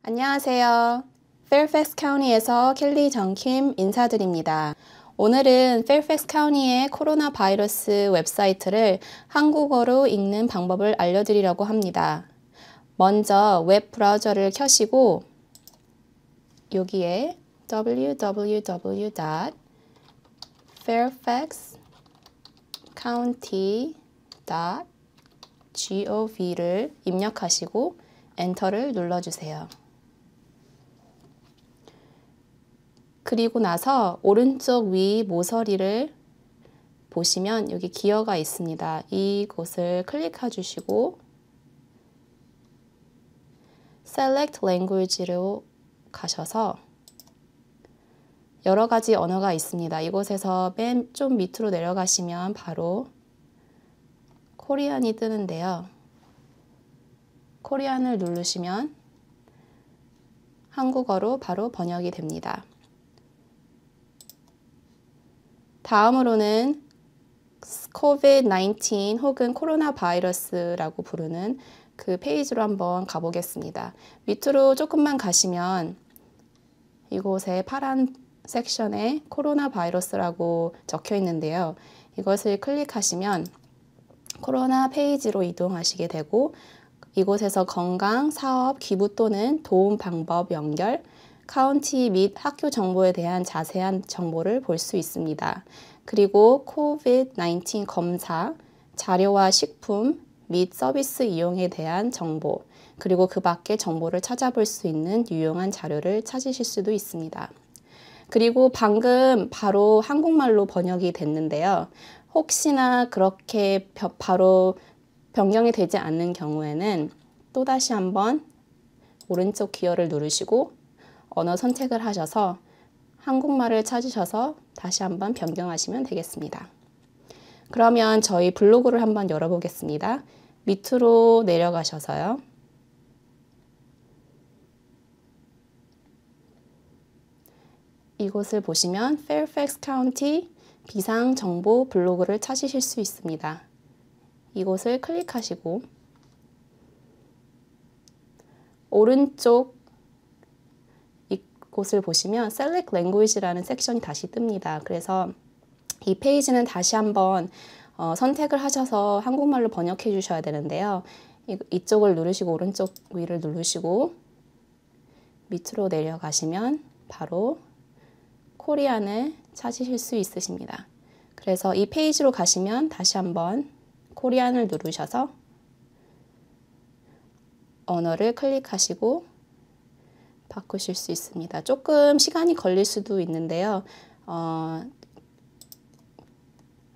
안녕하세요. Fairfax County에서 켈리 정킴 인사드립니다. 오늘은 Fairfax County의 코로나 바이러스 웹사이트를 한국어로 읽는 방법을 알려드리려고 합니다. 먼저 웹 브라우저를 켜시고 여기에 www.fairfaxcounty.gov를 입력하시고 엔터를 눌러주세요. 그리고 나서 오른쪽 위 모서리를 보시면 여기 기어가 있습니다. 이곳을 클릭해 주시고 Select Language로 가셔서 여러 가지 언어가 있습니다. 이곳에서 맨 좀 밑으로 내려가시면 바로 코리안이 뜨는데요. 코리안을 누르시면 한국어로 바로 번역이 됩니다. 다음으로는 COVID-19 혹은 코로나 바이러스라고 부르는 그 페이지로 한번 가보겠습니다. 밑으로 조금만 가시면 이곳에 파란 섹션에 코로나 바이러스라고 적혀 있는데요. 이것을 클릭하시면 코로나 페이지로 이동하시게 되고 이곳에서 건강, 사업, 기부 또는 도움 방법 연결, 카운티 및 학교 정보에 대한 자세한 정보를 볼 수 있습니다. 그리고 COVID-19 검사, 자료와 식품 및 서비스 이용에 대한 정보, 그리고 그 밖의 정보를 찾아볼 수 있는 유용한 자료를 찾으실 수도 있습니다. 그리고 방금 바로 한국말로 번역이 됐는데요. 혹시나 그렇게 바로 변경이 되지 않는 경우에는 또다시 한번 오른쪽 기어를 누르시고 언어 선택을 하셔서 한국말을 찾으셔서 다시 한번 변경하시면 되겠습니다. 그러면 저희 블로그를 한번 열어보겠습니다. 밑으로 내려가셔서요. 이곳을 보시면 Fairfax County 비상정보 블로그를 찾으실 수 있습니다. 이곳을 클릭하시고 오른쪽 이곳을 보시면 Select Language라는 섹션이 다시 뜹니다. 그래서 이 페이지는 다시 한번 선택을 하셔서 한국말로 번역해 주셔야 되는데요. 이쪽을 누르시고 오른쪽 위를 누르시고 밑으로 내려가시면 바로 코리안을 찾으실 수 있으십니다. 그래서 이 페이지로 가시면 다시 한번 코리안을 누르셔서 언어를 클릭하시고 바꾸실 수 있습니다. 조금 시간이 걸릴 수도 있는데요.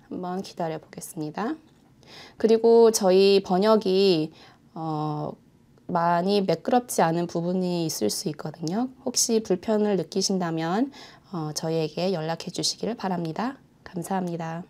한번 기다려 보겠습니다. 그리고 저희 번역이 많이 매끄럽지 않은 부분이 있을 수 있거든요. 혹시 불편을 느끼신다면 저희에게 연락해 주시기를 바랍니다. 감사합니다.